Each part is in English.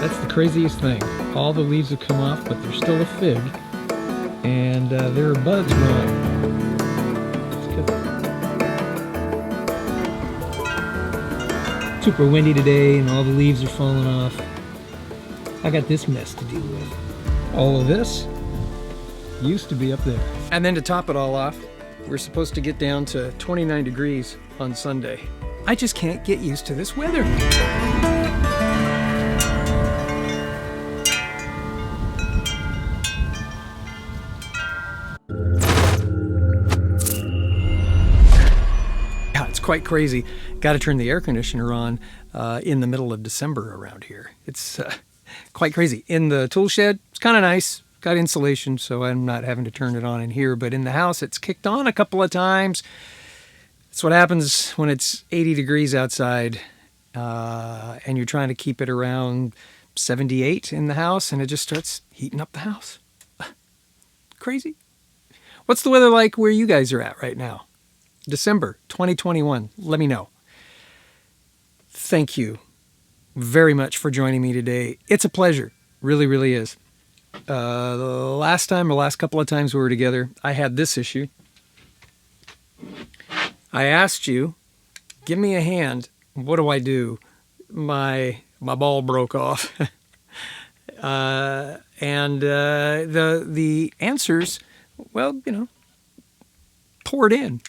That's the craziest thing. All the leaves have come off, but there's still a fig. And there are buds growing. It's super windy today and all the leaves are falling off. I got this mess to deal with. All of this used to be up there. And then to top it all off, we're supposed to get down to 29 degrees on Sunday. I just can't get used to this weather. Yeah, it's quite crazy. Got to turn the air conditioner on in the middle of December around here. It's quite crazy. In the tool shed, it's kind of nice. Got insulation, so I'm not having to turn it on in here. But in the house, it's kicked on a couple of times. That's what happens when it's 80 degrees outside and you're trying to keep it around 78 in the house, and it just starts heating up the house. Crazy. What's the weather like where you guys are at right now? December 2021. Let me know. Thank you very much for joining me today. It's a pleasure. Really, really is. The last couple of times we were together, I had this issue. I asked you, give me a hand. What do I do? My ball broke off. And the answers, well, poured in.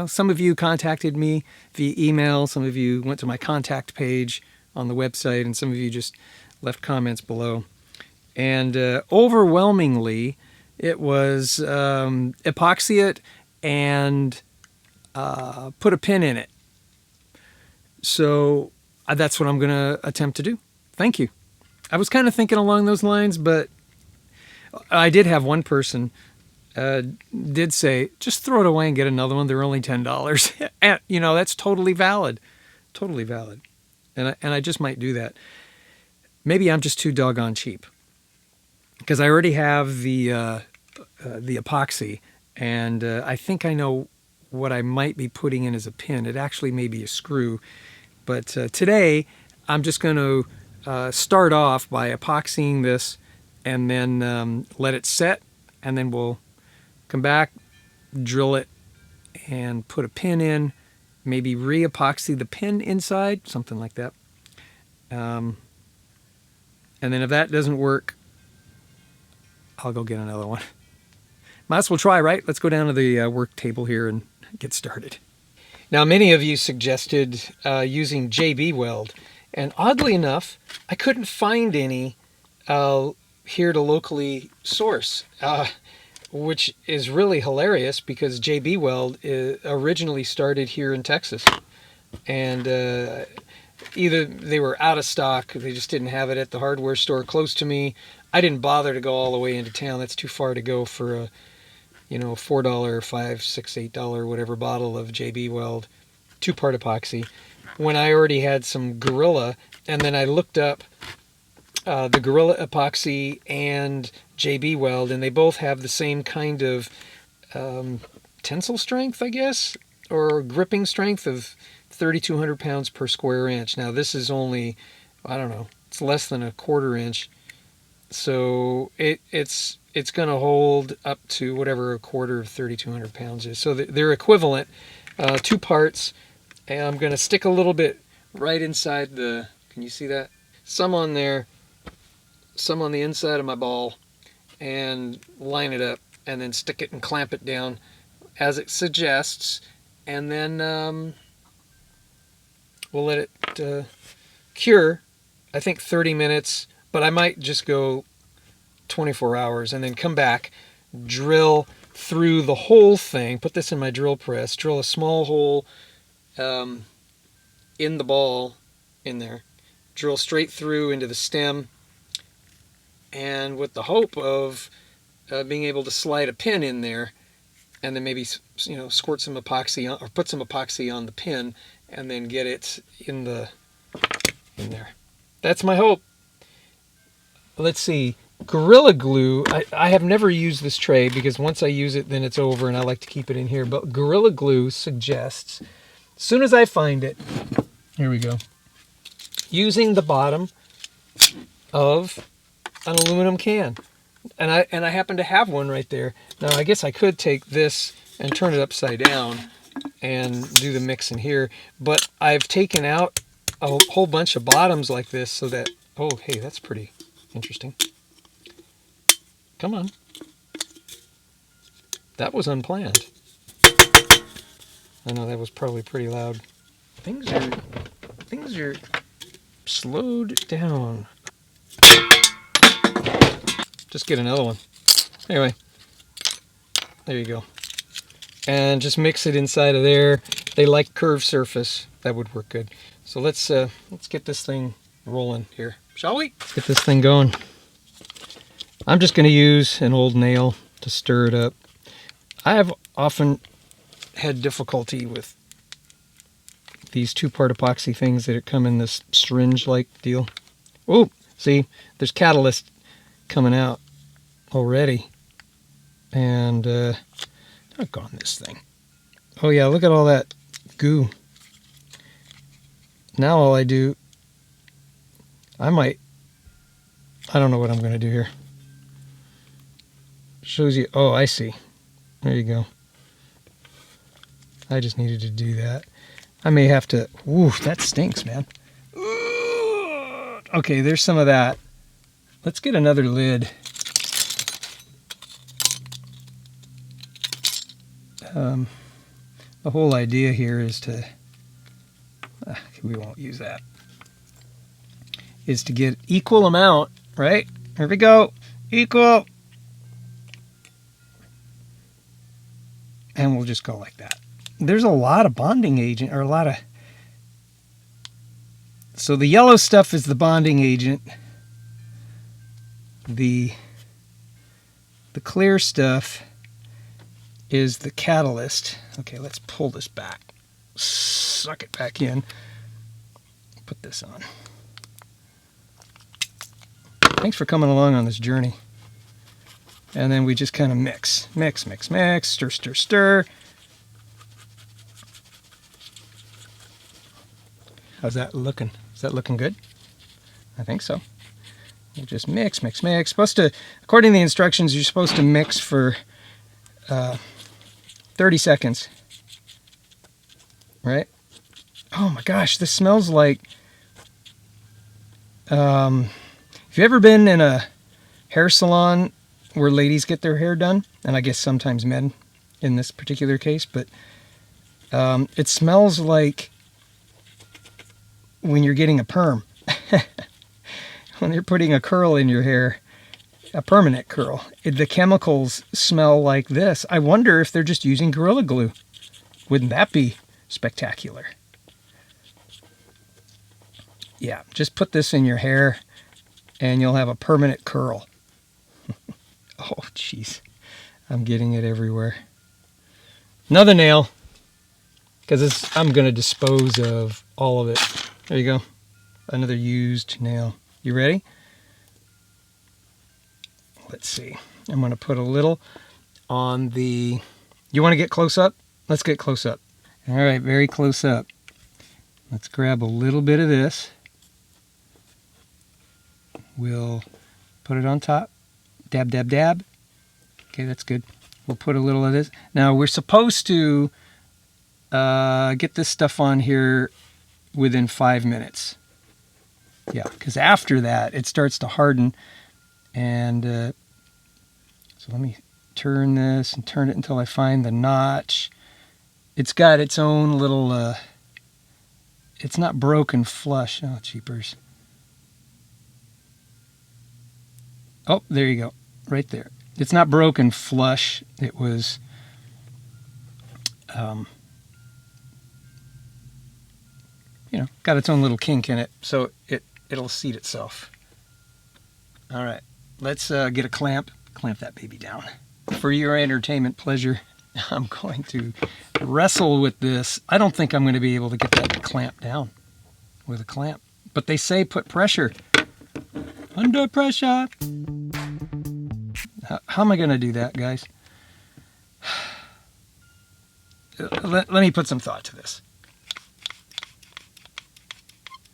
Some of you contacted me via email. Some of you went to my contact page on the website, and some of you just left comments below. And overwhelmingly, it was epoxy it and put a pin in it. So that's what I'm going to attempt to do. Thank you. I was kind of thinking along those lines, but I did have one person did say, just throw it away and get another one. They're only $10. And, that's totally valid. Totally valid. And I just might do that. Maybe I'm just too doggone cheap. Because I already have the epoxy, and I think I know what I might be putting in as a pin. It actually may be a screw. But today, I'm just going to start off by epoxying this and then let it set, and then we'll come back, drill it, and put a pin in, maybe re-epoxy the pin inside, something like that. And then if that doesn't work, I'll go get another one. Might as well try, right? Let's go down to the work table here and get started. Now, many of you suggested using JB Weld, and oddly enough, I couldn't find any here to locally source, which is really hilarious because JB Weld originally started here in Texas, and either they were out of stock, they just didn't have it at the hardware store close to me. I didn't bother to go all the way into town. That's too far to go for a, $4, $5, $6, $8, whatever bottle of JB Weld 2-part epoxy, when I already had some Gorilla. And then I looked up the Gorilla epoxy and JB Weld, and they both have the same kind of tensile strength, I guess, or gripping strength of 3,200 pounds per square inch. Now this is only, I don't know, it's less than a quarter inch. So it's going to hold up to whatever a quarter of 3,200 pounds is. So they're equivalent, 2 parts. And I'm going to stick a little bit right inside can you see that? Some on there, some on the inside of my ball, and line it up, and then stick it and clamp it down as it suggests. And then we'll let it cure, I think 30 minutes. But I might just go 24 hours and then come back, drill through the whole thing, put this in my drill press, drill a small hole in the ball in there, drill straight through into the stem, and with the hope of being able to slide a pin in there, and then maybe squirt some epoxy on, or put some epoxy on the pin, and then get it in there. That's my hope. Let's see, Gorilla Glue, I have never used this tray because once I use it, then it's over, and I like to keep it in here. But Gorilla Glue suggests, as soon as I find it, here we go, using the bottom of an aluminum can. And I happen to have one right there. Now I guess I could take this and turn it upside down and do the mix in here, but I've taken out a whole bunch of bottoms like this so that, oh hey, that's pretty interesting. Come on. That was unplanned. I know that was probably pretty loud. Things are slowed down. Just get another one. Anyway, there you go. And just mix it inside of there. They like curved surface. That would work good. So let's get this thing rolling here, shall we? Let's get this thing going. I'm just going to use an old nail to stir it up. I have often had difficulty with these two-part epoxy things that come in this syringe-like deal. Oh, see, there's catalyst coming out already. And doggone this thing. Oh yeah, look at all that goo. Now all I do, I don't know what I'm going to do here. Shows you, oh, I see. There you go. I just needed to do that. I may have to, ooh, that stinks, man. Okay, there's some of that. Let's get another lid. The whole idea here is to, we won't use that, is to get equal amount, right? Here we go, equal. And we'll just go like that. There's a lot of bonding agent, or a lot of, so the yellow stuff is the bonding agent. The clear stuff is the catalyst. Okay, let's pull this back. Suck it back in. Put this on. Thanks for coming along on this journey. And then we just kind of mix, stir, stir, stir. How's that looking? Is that looking good? I think so. We'll just mix. Supposed to, according to the instructions, you're supposed to mix for 30 seconds. Right? Oh my gosh, this smells like, have you ever been in a hair salon where ladies get their hair done? And I guess sometimes men in this particular case, but it smells like when you're getting a perm. When you're putting a curl in your hair, a permanent curl. The chemicals smell like this. I wonder if they're just using Gorilla Glue. Wouldn't that be spectacular? Yeah, just put this in your hair and you'll have a permanent curl. Oh, jeez. I'm getting it everywhere. Another nail, because I'm going to dispose of all of it. There you go. Another used nail. You ready? Let's see. I'm going to put a little on the... You want to get close up? Let's get close up. All right, very close up. Let's grab a little bit of this. We'll put it on top. Dab, dab, dab. Okay, that's good. We'll put a little of this. Now, we're supposed to get this stuff on here within 5 minutes. Yeah, because after that, it starts to harden. And so let me turn this and turn it until I find the notch. It's got its own little, it's not broken flush. Oh, cheapers. Oh, there you go. Right there. It's not broken flush. It was, got its own little kink in it. So it'll seat itself. All right. Let's get a clamp. Clamp that baby down. For your entertainment pleasure, I'm going to wrestle with this. I don't think I'm going to be able to get that clamp down with a clamp. But they say put pressure. Under pressure. How am I going to do that, guys? Let me put some thought to this.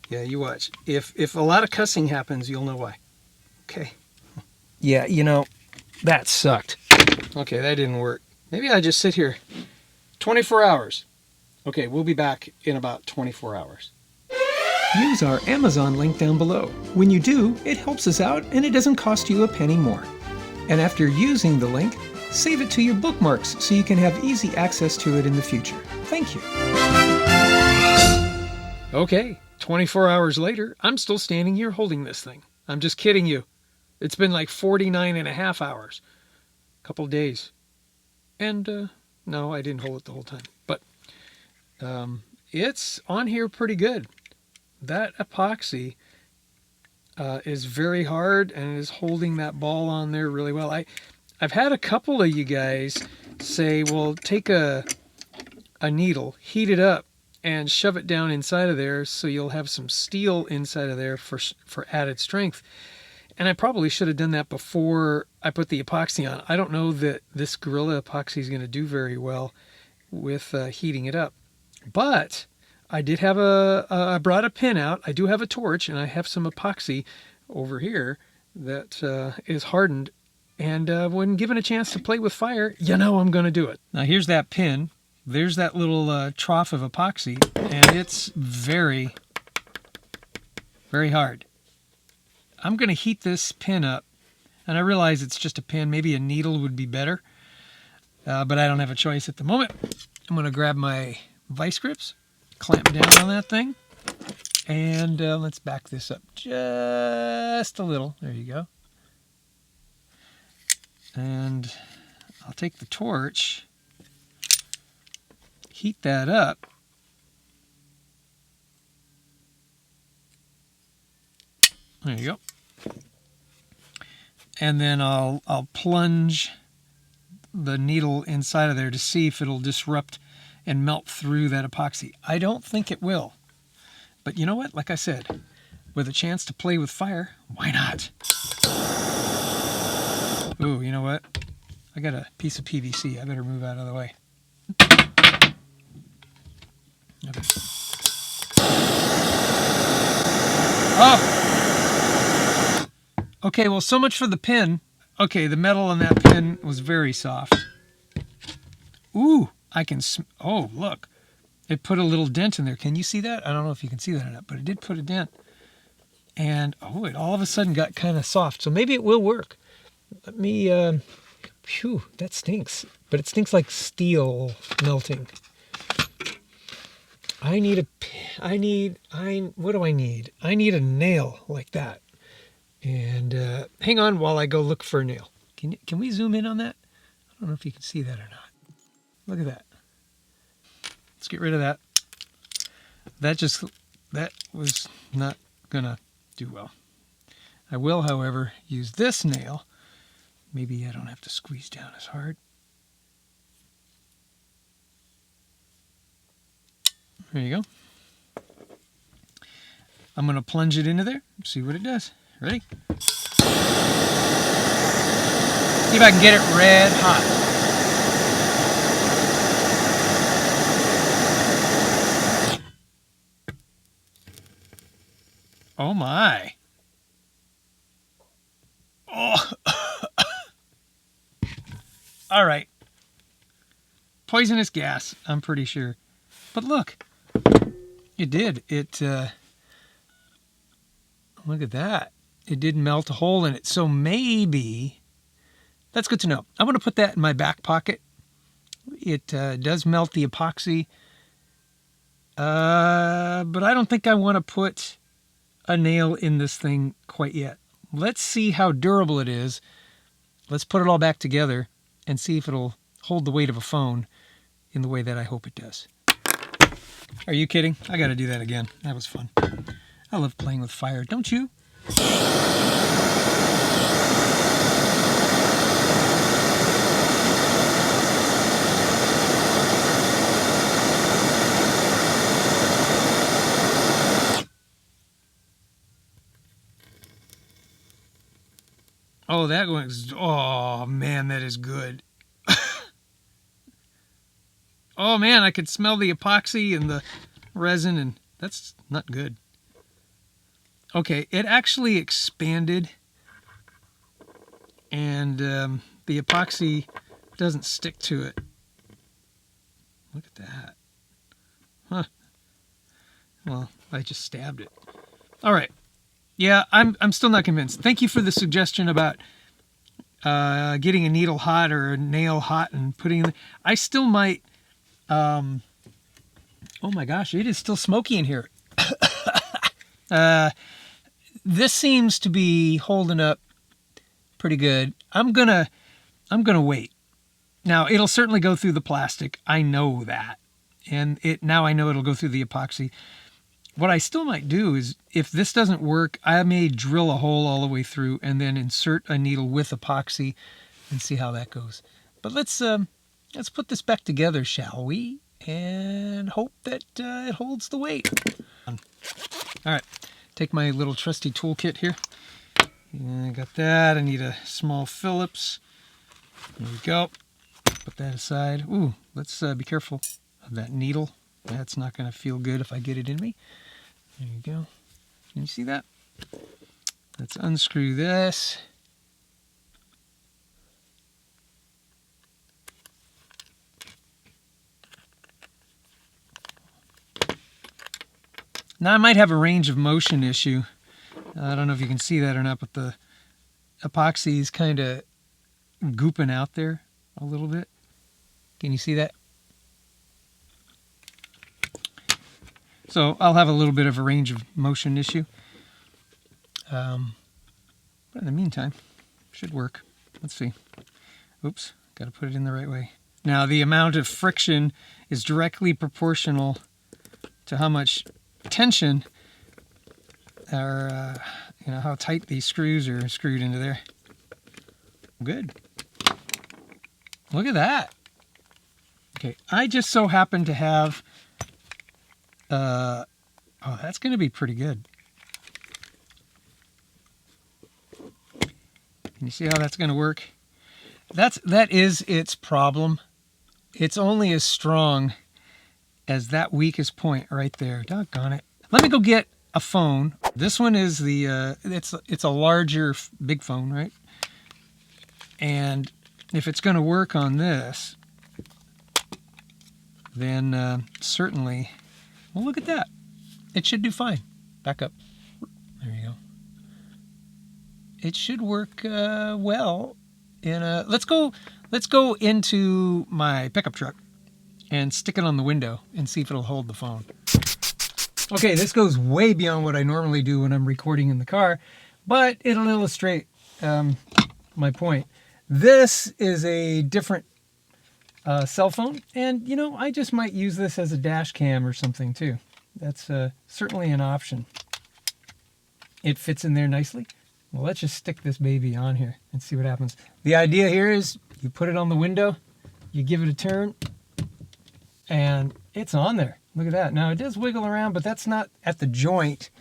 Yeah, you watch. If a lot of cussing happens, you'll know why. Okay. Yeah, you know, that sucked. Okay, that didn't work. Maybe I just sit here 24 hours. Okay, we'll be back in about 24 hours. Use our Amazon link down below. When you do, it helps us out and it doesn't cost you a penny more. And after using the link, save it to your bookmarks so you can have easy access to it in the future. Thank you. Okay, 24 hours later, I'm still standing here holding this thing. I'm just kidding you. It's been like 49 and a half hours. A couple days. And, no, I didn't hold it the whole time. But it's on here pretty good. That epoxy is very hard and is holding that ball on there really well. I've had a couple of you guys say, well, take a needle, heat it up, and shove it down inside of there so you'll have some steel inside of there for added strength. And I probably should have done that before I put the epoxy on. I don't know that this Gorilla epoxy is going to do very well with heating it up. But I did have I brought a pin out. I do have a torch, and I have some epoxy over here that is hardened. And when given a chance to play with fire, you know I'm going to do it. Now here's that pin. There's that little trough of epoxy, and it's very, very hard. I'm going to heat this pin up, and I realize it's just a pin. Maybe a needle would be better, but I don't have a choice at the moment. I'm going to grab my vice grips, clamp down on that thing, and let's back this up just a little. There you go. And I'll take the torch, heat that up, there you go. And then I'll plunge the needle inside of there to see if it'll disrupt and melt through that epoxy. I don't think it will. But you know what? Like I said, with a chance to play with fire, why not? Ooh, you know what? I got a piece of PVC. I better move out of the way. Okay. Oh! Okay, well, so much for the pin. Okay, the metal on that pin was very soft. Ooh, I can... Oh, look. It put a little dent in there. Can you see that? I don't know if you can see that or not, but it did put a dent. And, oh, it all of a sudden got kind of soft. So maybe it will work. Let me... Phew, that stinks. But it stinks like steel melting. What do I need? I need a nail like that. And hang on while I go look for a nail. Can we zoom in on that? I don't know if you can see that or not. Look at that. Let's get rid of that. That was not gonna do well. I will, however, use this nail. Maybe I don't have to squeeze down as hard. There you go. I'm going to plunge it into there, see what it does. Ready? See if I can get it red hot. Oh my. Oh. All right. Poisonous gas, I'm pretty sure. But look, it did. Look at that. It did melt a hole in it. So maybe, that's good to know. I'm going to put that in my back pocket. It does melt the epoxy. But I don't think I want to put a nail in this thing quite yet. Let's see how durable it is. Let's put it all back together and see if it'll hold the weight of a phone in the way that I hope it does. Are you kidding? I got to do that again. That was fun. I love playing with fire, don't you? Oh, that one's... Oh, man, that is good. Oh, man, I could smell the epoxy and the resin, and that's not good. Okay, it actually expanded and the epoxy doesn't stick to it. Look at that. Huh. Well, I just stabbed it. All right. Yeah, I'm still not convinced. Thank you for the suggestion about getting a needle hot or a nail hot and putting in. I still might. Oh my gosh, it is still smoky in here. This seems to be holding up pretty good. I'm gonna wait. Now it'll certainly go through the plastic. I know that, and now I know it'll go through the epoxy. What I still might do is, if this doesn't work, I may drill a hole all the way through and then insert a needle with epoxy and see how that goes. But let's put this back together, shall we? And hope that it holds the weight. All right, take my little trusty toolkit here. I got that. I need a small Phillips. There we go. Put that aside. Ooh, let's be careful of that needle. That's not going to feel good if I get it in me. There you go. Can you see that? Let's unscrew this. Now I might have a range of motion issue. I don't know if you can see that or not, but the epoxy is kind of gooping out there a little bit. Can you see that? So I'll have a little bit of a range of motion issue. But in the meantime, should work. Let's see. Oops, got to put it in the right way. Now the amount of friction is directly proportional to how much tension or how tight these screws are screwed into there. Good. Look at that. Okay, I just so happen to have oh, that's going to be pretty good. Can you see how that's going to work? That is its problem. It's only as strong as that weakest point right there. Doggone it. Let me go get a phone. This one is the it's a larger big phone, right? And if it's going to work on this, then certainly. Well, look at that. It should do fine. Back up. There you go. It should work well. Let's go into my pickup truck and stick it on the window and see if it'll hold the phone. Okay, this goes way beyond what I normally do when I'm recording in the car, but it'll illustrate my point. This is a different cell phone, and I just might use this as a dash cam or something too. That's certainly an option. It fits in there nicely. Well, let's just stick this baby on here and see what happens. The idea here is you put it on the window, you give it a turn, and it's on there. Look at that. Now it does wiggle around, but that's not at the joint.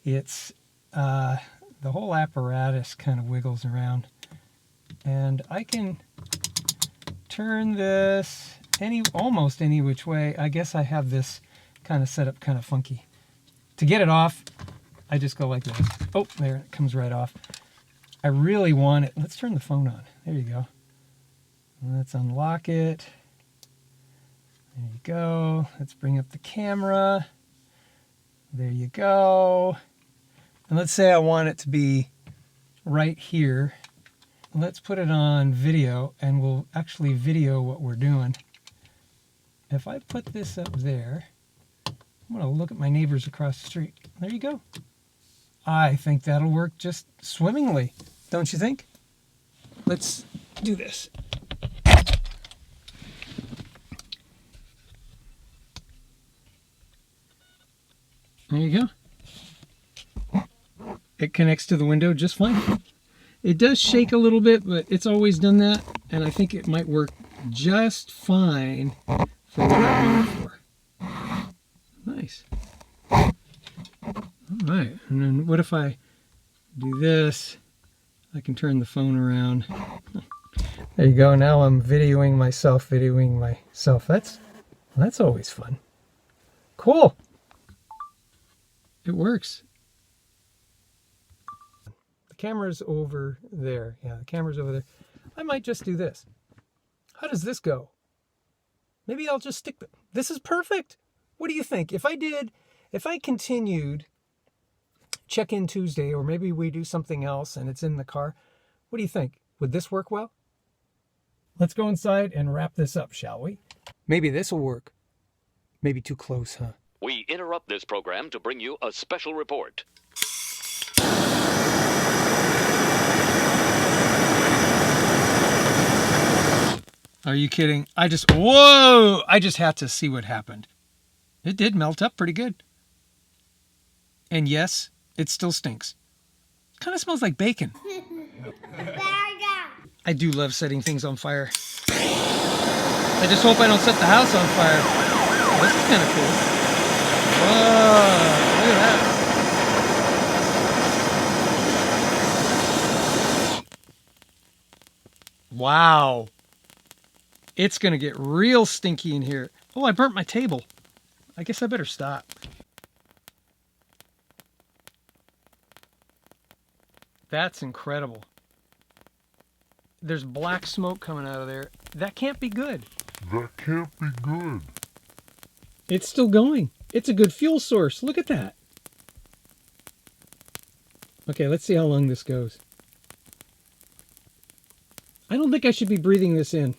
It's the whole apparatus kind of wiggles around, and I can turn this almost any which way. I guess I have this kind of set up kind of funky. To get it off, I just go like this. Oh, there, it comes right off. I really want it. Let's turn the phone on. There you go. Let's unlock it. There you go. Let's bring up the camera. There you go. And let's say I want it to be right here. Let's put it on video, and we'll actually video what we're doing. If I put this up there, I'm going to look at my neighbors across the street. There you go. I think that'll work just swimmingly, don't you think? Let's do this. There you go. It connects to the window just fine. It does shake a little bit, but it's always done that, and I think it might work just fine for what I want it for. Nice. All right, and then what if I do this? I can turn the phone around. There you go. Now I'm videoing myself. That's always fun. Cool. It works. camera's over there. Yeah, the camera's over there. I might just do this. How does this go? Maybe I'll just stick this is perfect. What do you think? If I continued check-in Tuesday, or maybe we do something else and it's in the car, what do you think? Would this work well? Let's go inside and wrap this up, shall we? Maybe this will work. Maybe too close, huh? We interrupt this program to bring you a special report. Are you kidding? Whoa! I just had to see what happened. It did melt up pretty good. And yes, it still stinks. Kind of smells like bacon. I do love setting things on fire. I just hope I don't set the house on fire. Oh, this is kind of cool. Whoa, look at that. Wow. It's going to get real stinky in here. Oh, I burnt my table. I guess I better stop. That's incredible. There's black smoke coming out of there. That can't be good. That can't be good. It's still going. It's a good fuel source. Look at that. Okay, let's see how long this goes. I don't think I should be breathing this in.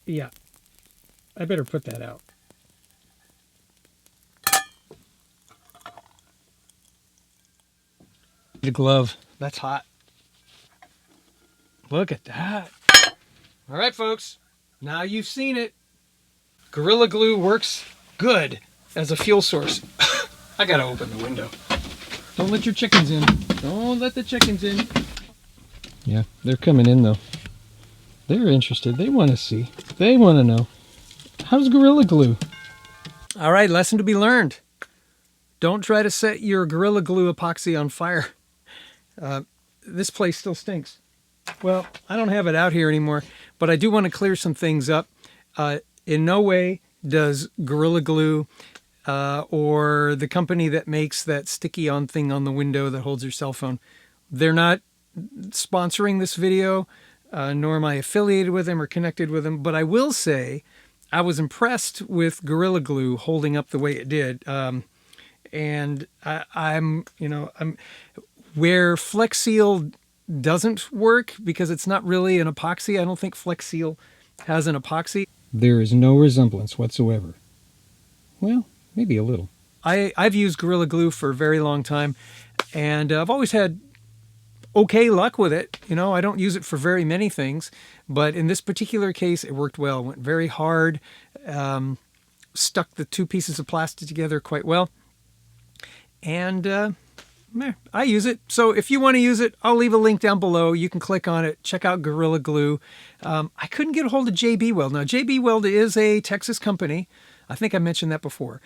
Yeah. I better put that out. The glove. That's hot. Look at that. All right, folks. Now you've seen it. Gorilla Glue works good as a fuel source. I gotta open the window. Don't let your chickens in. Don't let the chickens in. Yeah, they're coming in though. They're interested. They want to see. They want to know. How's Gorilla Glue? All right, lesson to be learned. Don't try to set your Gorilla Glue epoxy on fire. This place still stinks. Well, I don't have it out here anymore, but I do want to clear some things up. In no way does Gorilla Glue or the company that makes that sticky-on thing on the window that holds your cell phone, they're not sponsoring this video, nor am I affiliated with them or connected with them. But I will say I was impressed with Gorilla Glue holding up the way it did. And I'm where Flex Seal doesn't work because it's not really an epoxy. I don't think Flex Seal has an epoxy. There is no resemblance whatsoever. Well, maybe a little. I've used Gorilla Glue for a very long time, and I've always had okay luck with it. You know, I don't use it for very many things, but in this particular case, it worked well. It went very hard, stuck the two pieces of plastic together quite well, and I use it. So if you want to use it, I'll leave a link down below. You can click on it. Check out Gorilla Glue. I couldn't get a hold of JB Weld. Now, JB Weld is a Texas company. I think I mentioned that before.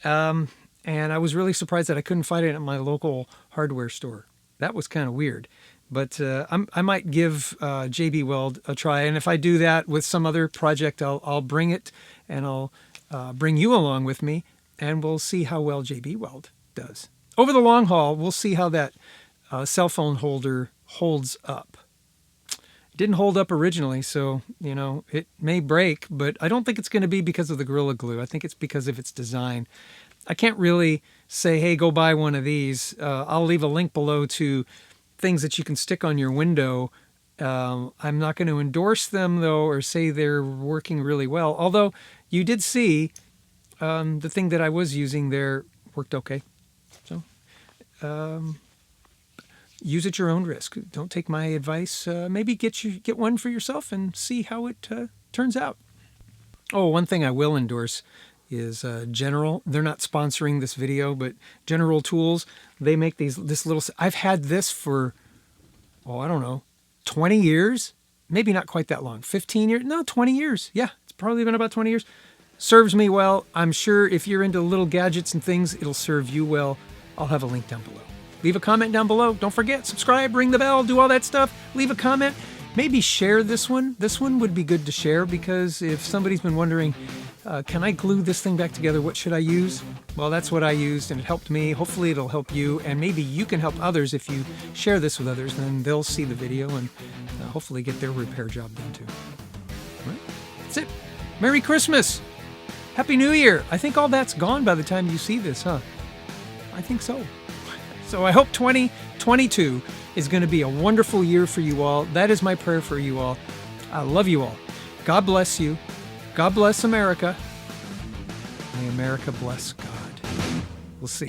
And I was really surprised that I couldn't find it at my local hardware store. That was kind of weird. But I might give JB Weld a try. And if I do that with some other project, I'll bring it and I'll bring you along with me. And we'll see how well JB Weld does. Over the long haul, we'll see how that cell phone holder holds up. It didn't hold up originally, so, you know, it may break, but I don't think it's going to be because of the Gorilla Glue. I think it's because of its design. I can't really say, hey, go buy one of these. I'll leave a link below to things that you can stick on your window. I'm not going to endorse them, though, or say they're working really well. Although you did see the thing that I was using there worked okay. So use at your own risk. Don't take my advice. Maybe get one for yourself and see how it turns out. Oh, one thing I will endorse is General. They're not sponsoring this video, but General Tools. They make this little. I've had this for, I don't know, 20 years. Maybe not quite that long. 15 years? No, 20 years. Yeah, it's probably been about 20 years. Serves me well. I'm sure if you're into little gadgets and things, it'll serve you well. I'll have a link down below. Leave a comment down below. Don't forget, subscribe, ring the bell, do all that stuff. Leave a comment. Maybe share this one. This one would be good to share because if somebody's been wondering, can I glue this thing back together? What should I use? Well, that's what I used, and it helped me. Hopefully it'll help you, and maybe you can help others if you share this with others. Then they'll see the video and hopefully get their repair job done too. All right? That's it. Merry Christmas! Happy New Year! I think all that's gone by the time you see this, huh? I think so. So I hope 2022 is going to be a wonderful year for you all. That is my prayer for you all. I love you all. God bless you. God bless America. May America bless God. We'll see.